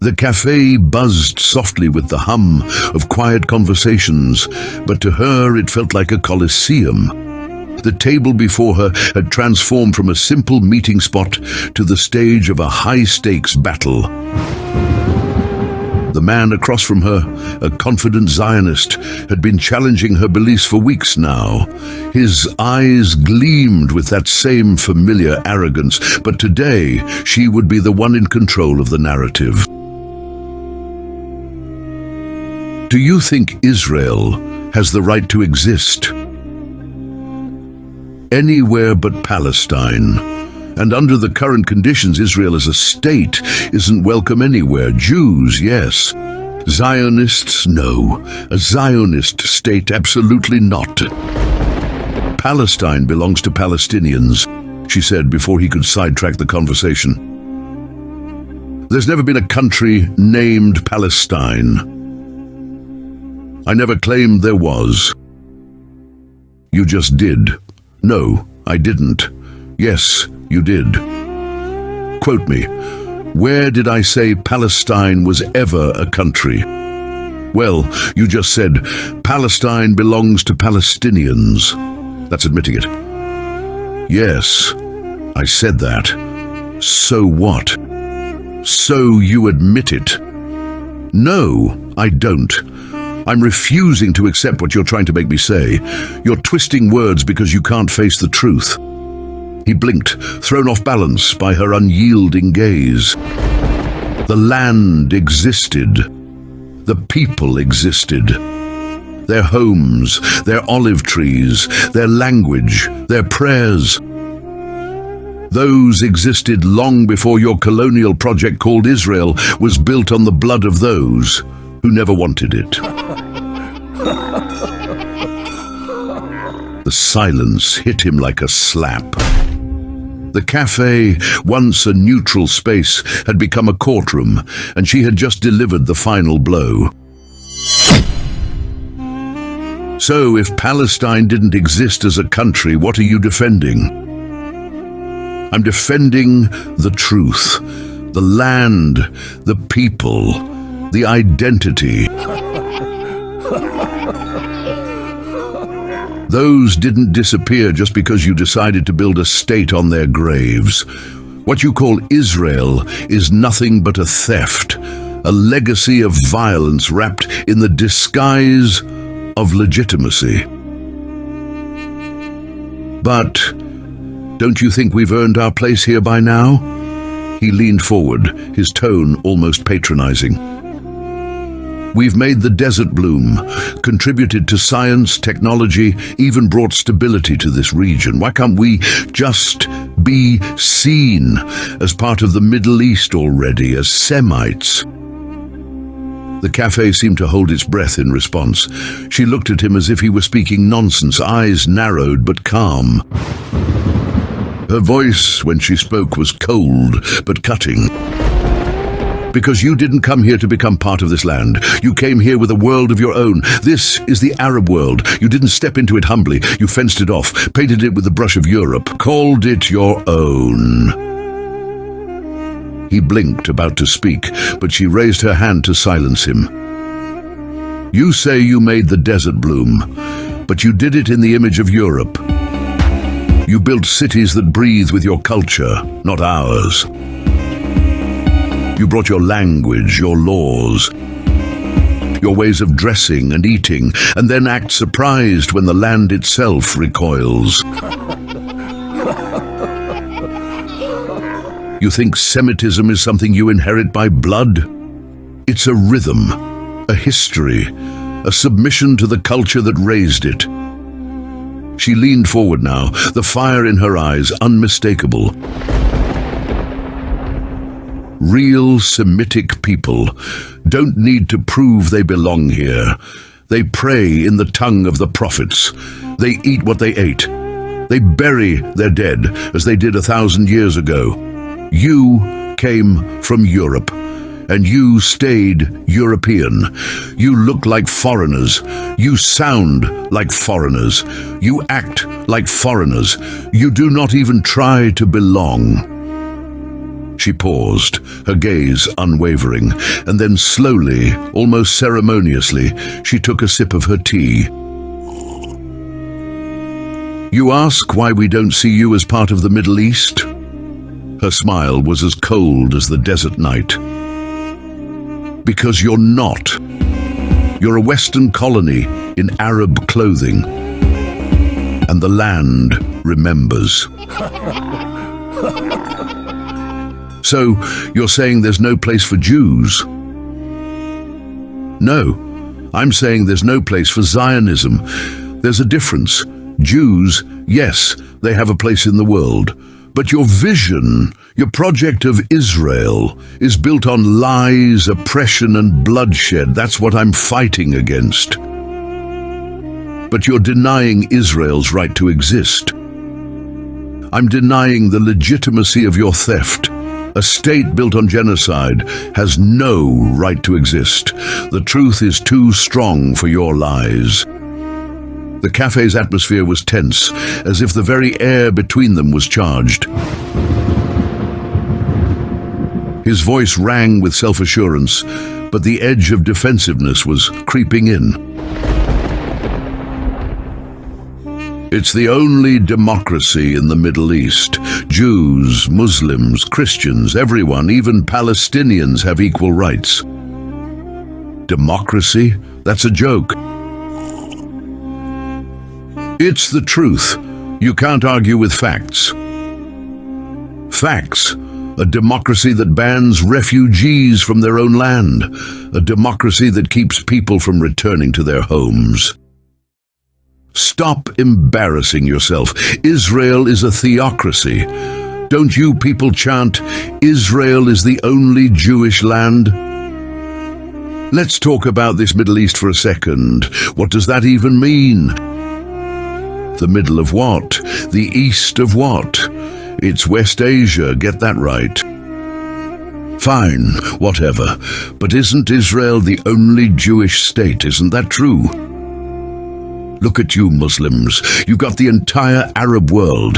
The cafe buzzed softly with the hum of quiet conversations, but to her it felt like a coliseum. The table before her had transformed from a simple meeting spot to the stage of a high-stakes battle. The man across from her, a confident Zionist, had been challenging her beliefs for weeks now. His eyes gleamed with that same familiar arrogance, but today she would be the one in control of the narrative. Do you think Israel has the right to exist anywhere but Palestine? And under the current conditions, Israel as a state isn't welcome anywhere. Jews, yes. Zionists, no. A Zionist state, absolutely not. Palestine belongs to Palestinians, she said before he could sidetrack the conversation. There's never been a country named Palestine. I never claimed there was. You just did. No, I didn't. Yes, you did. Quote me. Where did I say Palestine was ever a country? Well, you just said Palestine belongs to Palestinians. That's admitting it. Yes, I said that. So what? So you admit it? No, I don't. I'm refusing to accept what you're trying to make me say. You're twisting words because you can't face the truth. He blinked, thrown off balance by her unyielding gaze. The land existed. The people existed. Their homes, their olive trees, their language, their prayers. Those existed long before your colonial project called Israel was built on the blood of those who never wanted it. The silence hit him like a slap. The cafe, once a neutral space, had become a courtroom, and she had just delivered the final blow. So, if Palestine didn't exist as a country, what are you defending? I'm defending the truth, the land, the people, the identity. Those didn't disappear just because you decided to build a state on their graves. What you call Israel is nothing but a theft, a legacy of violence wrapped in the disguise of legitimacy. But don't you think we've earned our place here by now? He leaned forward, his tone almost patronizing. We've made the desert bloom, contributed to science, technology, even brought stability to this region. Why can't we just be seen as part of the Middle East already, as Semites? The cafe seemed to hold its breath in response. She looked at him as if he were speaking nonsense, eyes narrowed but calm. Her voice, when she spoke, was cold but cutting. Because you didn't come here to become part of this land. You came here with a world of your own. This is the Arab world. You didn't step into it humbly. You fenced it off, painted it with the brush of Europe, called it your own. He blinked, about to speak, but she raised her hand to silence him. You say you made the desert bloom, but you did it in the image of Europe. You built cities that breathe with your culture, not ours. You brought your language, your laws, your ways of dressing and eating, and then act surprised when the land itself recoils. You think Semitism is something you inherit by blood? It's a rhythm, a history, a submission to the culture that raised it. She leaned forward now, the fire in her eyes unmistakable. Real Semitic people don't need to prove they belong here. They pray in the tongue of the prophets. They eat what they ate. They bury their dead, as they did 1,000 years ago. You came from Europe, and you stayed European. You look like foreigners. You sound like foreigners. You act like foreigners. You do not even try to belong. She paused, her gaze unwavering, and then slowly, almost ceremoniously, she took a sip of her tea. You ask why we don't see you as part of the Middle East? Her smile was as cold as the desert night. Because you're not. You're a Western colony in Arab clothing. And the land remembers. So, you're saying there's no place for Jews? No, I'm saying there's no place for Zionism. There's a difference. Jews, yes, they have a place in the world. But your vision, your project of Israel, is built on lies, oppression, and bloodshed. That's what I'm fighting against. But you're denying Israel's right to exist. I'm denying the legitimacy of your theft. A state built on genocide has no right to exist. The truth is too strong for your lies. The cafe's atmosphere was tense, as if the very air between them was charged. His voice rang with self-assurance, but the edge of defensiveness was creeping in. It's the only democracy in the Middle East. Jews, Muslims, Christians, everyone, even Palestinians have equal rights. Democracy? That's a joke. It's the truth. You can't argue with facts. Facts. A democracy that bans refugees from their own land. A democracy that keeps people from returning to their homes. Stop embarrassing yourself. Israel is a theocracy. Don't you people chant, Israel is the only Jewish land? Let's talk about this Middle East for a second. What does that even mean? The middle of what? The east of what? It's West Asia, get that right. Fine, whatever. But isn't Israel the only Jewish state? Isn't that true? Look at you Muslims. You've got the entire Arab world.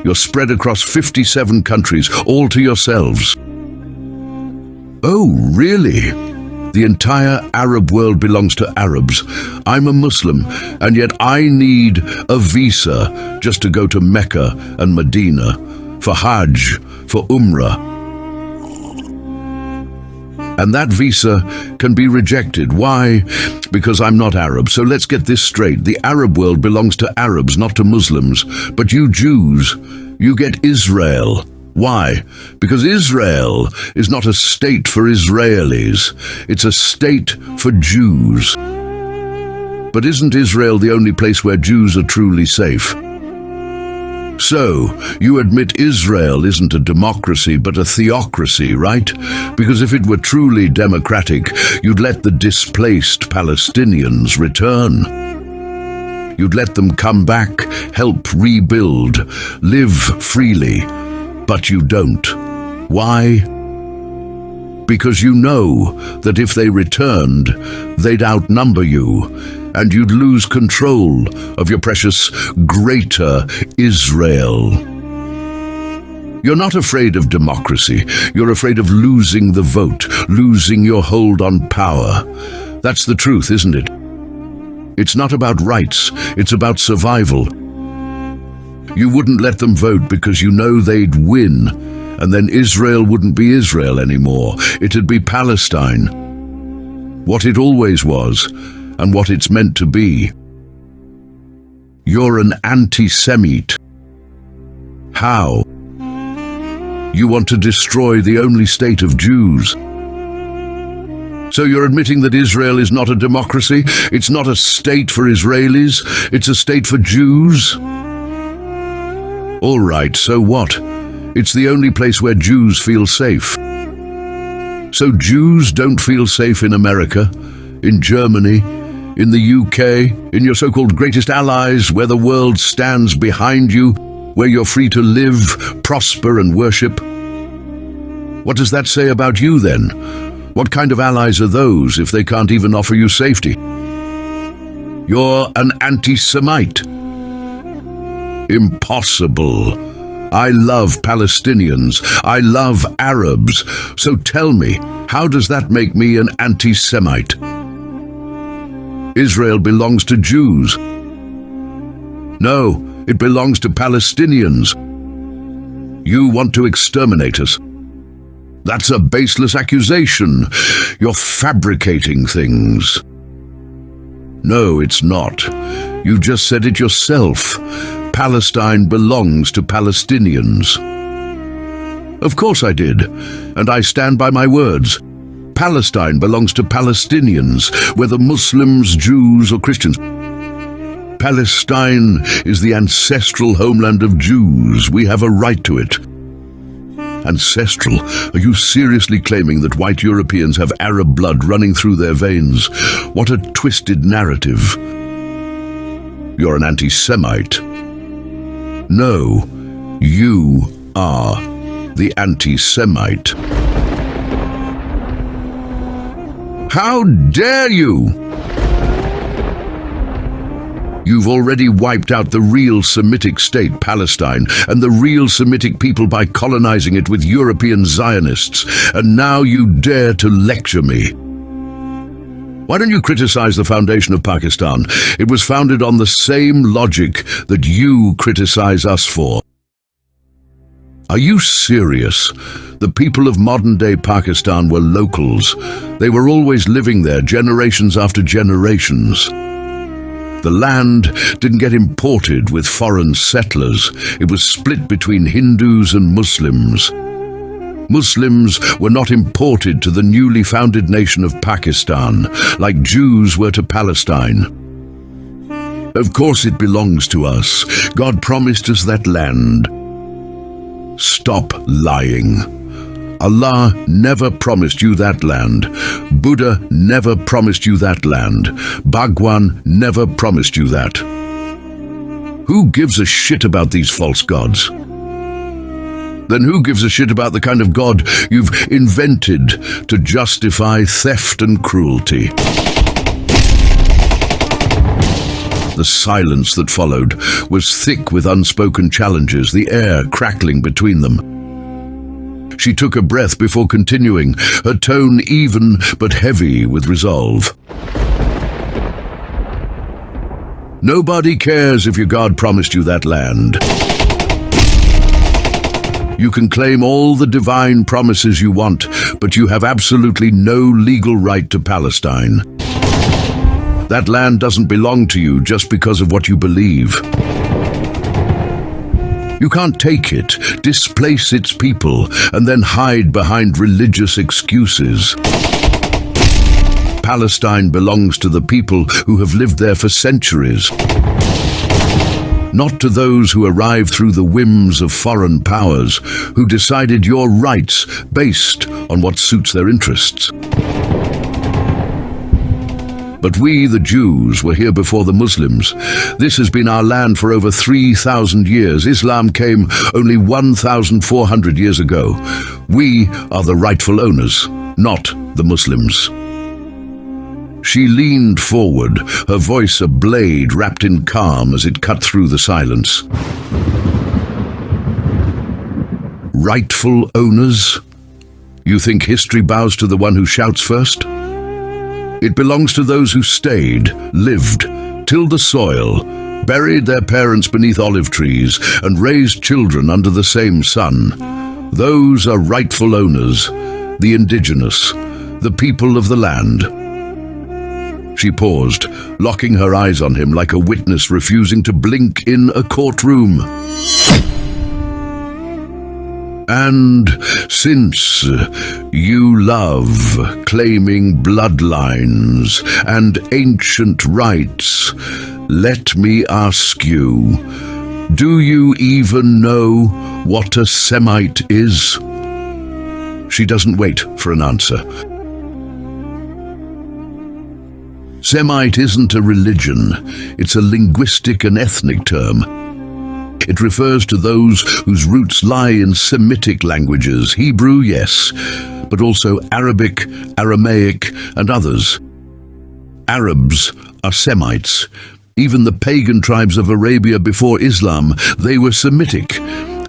You're spread across 57 countries, all to yourselves. Oh, really? The entire Arab world belongs to Arabs. I'm a Muslim, and yet I need a visa just to go to Mecca and Medina, for Hajj, for Umrah. And that visa can be rejected. Why? Because I'm not Arab. So let's get this straight. The Arab world belongs to Arabs, not to Muslims. But you Jews, you get Israel. Why? Because Israel is not a state for Israelis. It's a state for Jews. But isn't Israel the only place where Jews are truly safe? So, you admit Israel isn't a democracy but a theocracy, right? Because if it were truly democratic, you'd let the displaced Palestinians return. You'd let them come back, help rebuild, live freely. But you don't. Why? Because you know that if they returned, they'd outnumber you, and you'd lose control of your precious greater Israel. You're not afraid of democracy. You're afraid of losing the vote, losing your hold on power. That's the truth, isn't it? It's not about rights, it's about survival. You wouldn't let them vote because you know they'd win, and then Israel wouldn't be Israel anymore. It'd be Palestine. What it always was, and what it's meant to be. You're an anti-Semite. How? You want to destroy the only state of Jews. So you're admitting that Israel is not a democracy? It's not a state for Israelis? It's a state for Jews? All right, so what? It's the only place where Jews feel safe. So Jews don't feel safe in America, in Germany, in the UK, in your so-called greatest allies, where the world stands behind you, where you're free to live, prosper, and worship. What does that say about you then? What kind of allies are those if they can't even offer you safety? You're an anti-Semite. Impossible. I love Palestinians. I love Arabs. So tell me, how does that make me an anti-Semite? Israel belongs to Jews. No, it belongs to Palestinians. You want to exterminate us. That's a baseless accusation. You're fabricating things. No, it's not. You just said it yourself. Palestine belongs to Palestinians. Of course I did, and I stand by my words. Palestine belongs to Palestinians, whether Muslims, Jews, or Christians. Palestine is the ancestral homeland of Jews. We have a right to it. Ancestral? Are you seriously claiming that white Europeans have Arab blood running through their veins? What a twisted narrative. You're an anti-Semite. No, you are the anti-Semite. How dare you! You've already wiped out the real Semitic state, Palestine, and the real Semitic people by colonizing it with European Zionists, and now you dare to lecture me. Why don't you criticize the foundation of Pakistan? It was founded on the same logic that you criticize us for. Are you serious? The people of modern-day Pakistan were locals. They were always living there, generations after generations. The land didn't get imported with foreign settlers. It was split between Hindus and Muslims. Muslims were not imported to the newly founded nation of Pakistan, like Jews were to Palestine. Of course it belongs to us. God promised us that land. Stop lying. Allah never promised you that land. Buddha never promised you that land. Bhagwan never promised you that. Who gives a shit about these false gods? Then who gives a shit about the kind of God you've invented to justify theft and cruelty? The silence that followed was thick with unspoken challenges, the air crackling between them. She took a breath before continuing, her tone even but heavy with resolve. Nobody cares if your God promised you that land. You can claim all the divine promises you want, but you have absolutely no legal right to Palestine. That land doesn't belong to you just because of what you believe. You can't take it, displace its people, and then hide behind religious excuses. Palestine belongs to the people who have lived there for centuries, not to those who arrived through the whims of foreign powers, who decided your rights based on what suits their interests. But we, the Jews, were here before the Muslims. This has been our land for over 3,000 years. Islam came only 1,400 years ago. We are the rightful owners, not the Muslims. She leaned forward, her voice a blade wrapped in calm as it cut through the silence. Rightful owners? You think history bows to the one who shouts first? It belongs to those who stayed, lived, tilled the soil, buried their parents beneath olive trees, and raised children under the same sun. Those are rightful owners, the indigenous, the people of the land. She paused, locking her eyes on him like a witness refusing to blink in a courtroom. And since you love claiming bloodlines and ancient rights, let me ask you, do you even know what a Semite is? She doesn't wait for an answer. Semite isn't a religion, it's a linguistic and ethnic term. It refers to those whose roots lie in Semitic languages, Hebrew, yes, but also Arabic, Aramaic, and others. Arabs are Semites. Even the pagan tribes of Arabia before Islam, they were Semitic,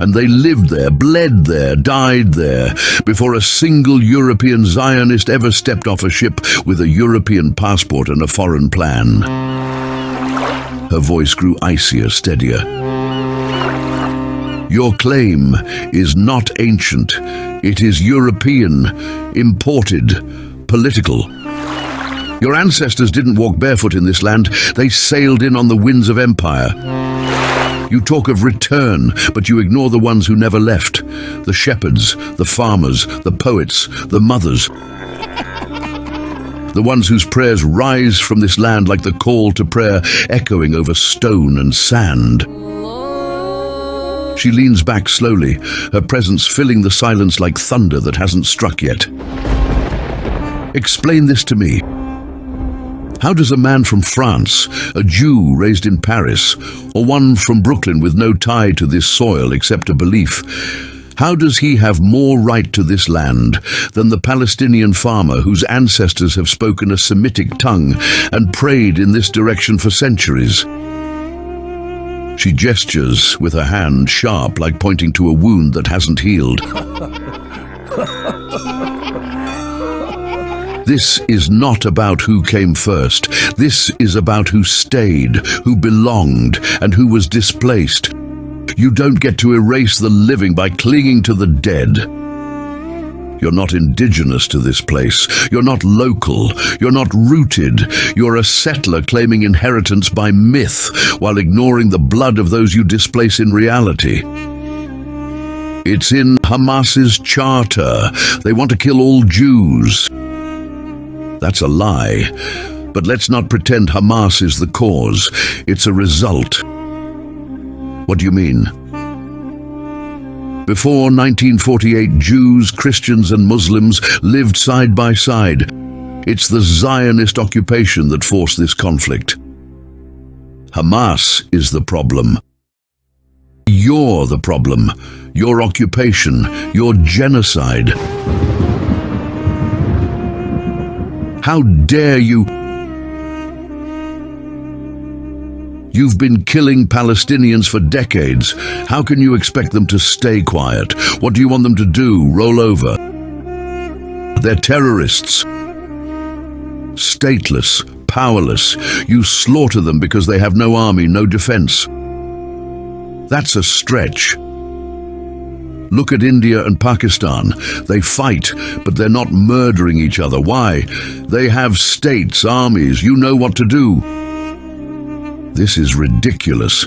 And they lived there, bled there, died there, before a single European Zionist ever stepped off a ship with a European passport and a foreign plan. Her voice grew icier, steadier. Your claim is not ancient. It is European, imported, political. Your ancestors didn't walk barefoot in this land. They sailed in on the winds of empire. You talk of return, but you ignore the ones who never left. The shepherds, the farmers, the poets, the mothers. The ones whose prayers rise from this land like the call to prayer echoing over stone and sand. She leans back slowly, her presence filling the silence like thunder that hasn't struck yet. Explain this to me. How does a man from France, a Jew raised in Paris, or one from Brooklyn with no tie to this soil except a belief, how does he have more right to this land than the Palestinian farmer whose ancestors have spoken a Semitic tongue and prayed in this direction for centuries? She gestures with her hand, sharp, like pointing to a wound that hasn't healed. This is not about who came first. This is about who stayed, who belonged, and who was displaced. You don't get to erase the living by clinging to the dead. You're not indigenous to this place. You're not local. You're not rooted. You're a settler claiming inheritance by myth while ignoring the blood of those you displace in reality. It's in Hamas's charter. They want to kill all Jews. That's a lie. But let's not pretend Hamas is the cause. It's a result. What do you mean? Before 1948, Jews, Christians and Muslims lived side by side. It's the Zionist occupation that forced this conflict. Hamas is the problem. You're the problem. Your occupation, your genocide. How dare you? You've been killing Palestinians for decades. How can you expect them to stay quiet? What do you want them to do? Roll over? They're terrorists. Stateless, powerless. You slaughter them because they have no army, no defense. That's a stretch. Look at India and Pakistan. They fight, but they're not murdering each other. Why? They have states, armies. You know what to do. This is ridiculous.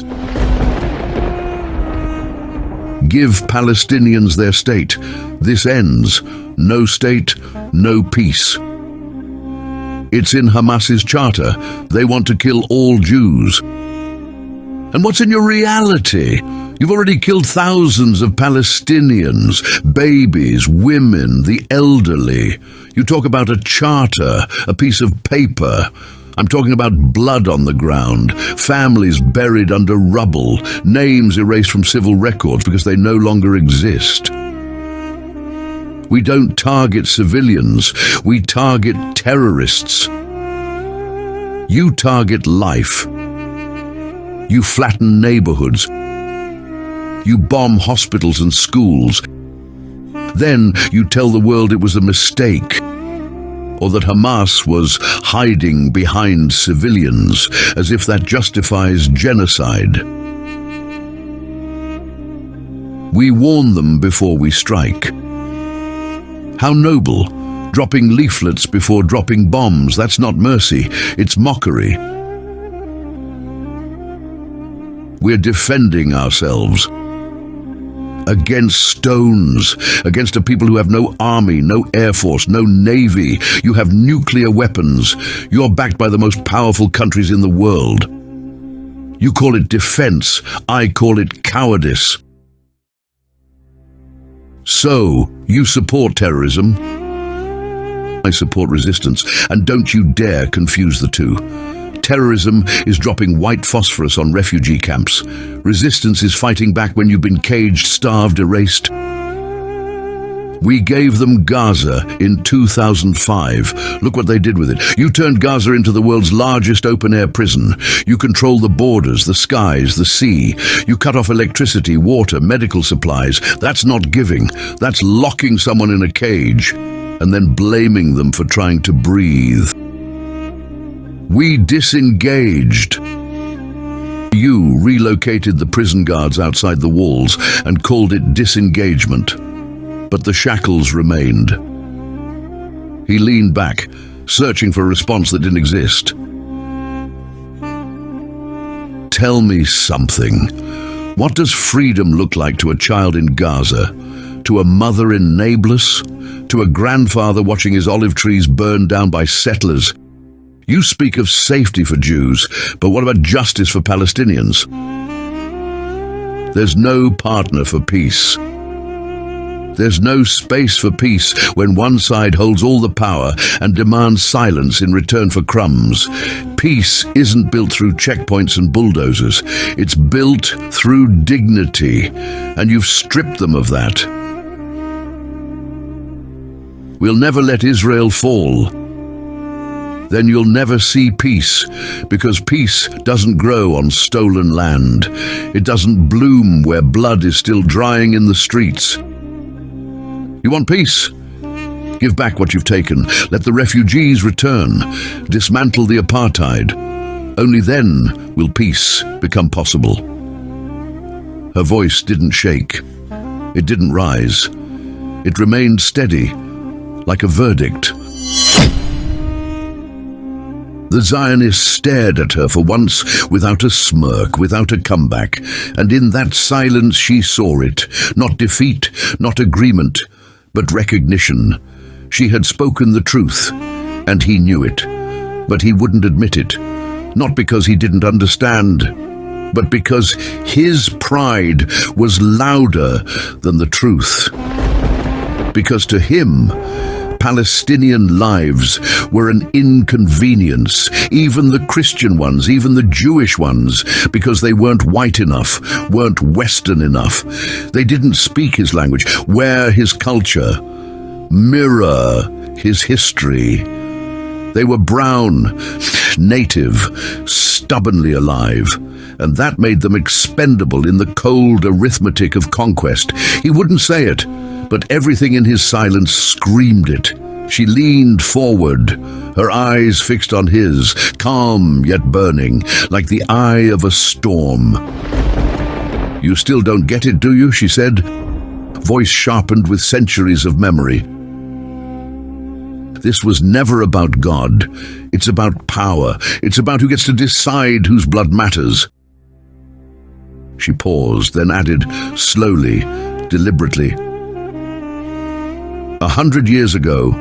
Give Palestinians their state. This ends. No state, no peace. It's in Hamas's charter. They want to kill all Jews. And what's in your reality? You've already killed thousands of Palestinians, babies, women, the elderly. You talk about a charter, a piece of paper. I'm talking about blood on the ground, families buried under rubble, names erased from civil records because they no longer exist. We don't target civilians, we target terrorists. You target life. You flatten neighborhoods. You bomb hospitals and schools. Then you tell the world it was a mistake, or that Hamas was hiding behind civilians, as if that justifies genocide. We warn them before we strike. How noble, dropping leaflets before dropping bombs. That's not mercy, it's mockery. We're defending ourselves. Against stones, against a people who have no army, no air force, no navy. You have nuclear weapons. You're backed by the most powerful countries in the world. You call it defense, I call it cowardice. So, you support terrorism. I support resistance, and don't you dare confuse the two. Terrorism is dropping white phosphorus on refugee camps. Resistance is fighting back when you've been caged, starved, erased. We gave them Gaza in 2005. Look what they did with it. You turned Gaza into the world's largest open-air prison. You control the borders, the skies, the sea. You cut off electricity, water, medical supplies. That's not giving. That's locking someone in a cage and then blaming them for trying to breathe. We disengaged. You relocated the prison guards outside the walls and called it disengagement. But the shackles remained. He leaned back, searching for a response that didn't exist. Tell me something. What does freedom look like to a child in Gaza? To a mother in Nablus? To a grandfather watching his olive trees burned down by settlers? You speak of safety for Jews, but what about justice for Palestinians? There's no partner for peace. There's no space for peace when one side holds all the power and demands silence in return for crumbs. Peace isn't built through checkpoints and bulldozers. It's built through dignity, and you've stripped them of that. We'll never let Israel fall. Then you'll never see peace, because peace doesn't grow on stolen land. It doesn't bloom where blood is still drying in the streets. You want peace? Give back what you've taken. Let the refugees return. Dismantle the apartheid. Only then will peace become possible. Her voice didn't shake. It didn't rise. It remained steady, like a verdict. The Zionists stared at her for once without a smirk, without a comeback, and in that silence she saw it. Not defeat, not agreement, but recognition. She had spoken the truth, and he knew it, but he wouldn't admit it. Not because he didn't understand, but because his pride was louder than the truth. Because to him, Palestinian lives were an inconvenience, even the Christian ones, even the Jewish ones, because they weren't white enough, weren't Western enough. They didn't speak his language, wear his culture, mirror his history. They were brown, native, stubbornly alive, and that made them expendable in the cold arithmetic of conquest. He wouldn't say it, but everything in his silence screamed it. She leaned forward, her eyes fixed on his, calm yet burning, like the eye of a storm. You still don't get it, do you? She said, voice sharpened with centuries of memory. This was never about God. It's about power. It's about who gets to decide whose blood matters. She paused, then added, slowly, deliberately, 100 years ago,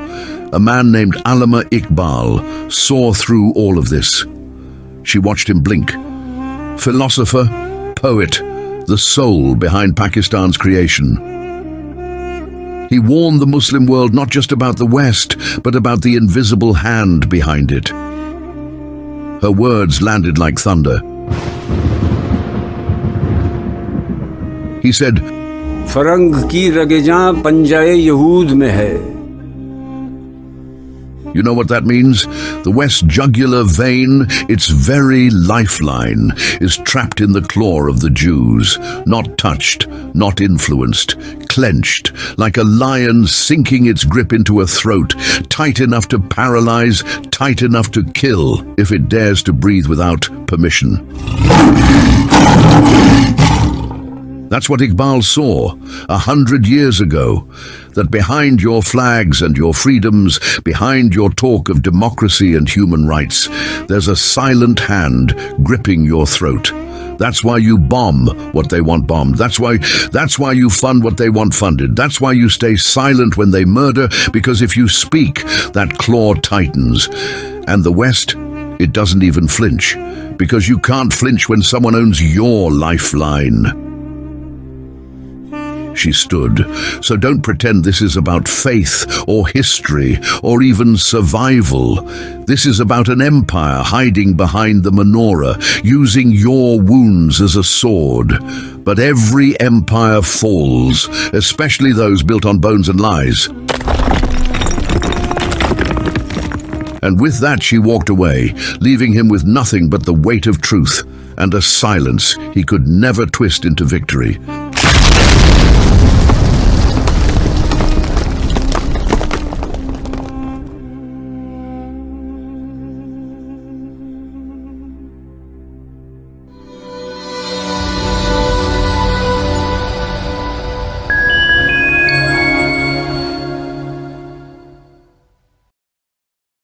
a man named Allama Iqbal saw through all of this. She watched him blink. Philosopher, poet, the soul behind Pakistan's creation. He warned the Muslim world not just about the West, but about the invisible hand behind it. Her words landed like thunder. He said, फरंग की रगेजां पंजाए यहूद में है. You know what that means? The West's jugular vein, its very lifeline, is trapped in the claw of the Jews, not touched, not influenced, clenched, like a lion sinking its grip into a throat, tight enough to paralyze, tight enough to kill, if it dares to breathe without permission. That's what Iqbal saw 100 years ago, that behind your flags and your freedoms, behind your talk of democracy and human rights, there's a silent hand gripping your throat. That's why you bomb what they want bombed. That's why you fund what they want funded. That's why you stay silent when they murder, because if you speak, that claw tightens. And the West, it doesn't even flinch, because you can't flinch when someone owns your lifeline. She stood. So don't pretend this is about faith or history or even survival. This is about an empire hiding behind the menorah, using your wounds as a sword. But every empire falls, especially those built on bones and lies. And with that she walked away, leaving him with nothing but the weight of truth and a silence he could never twist into victory.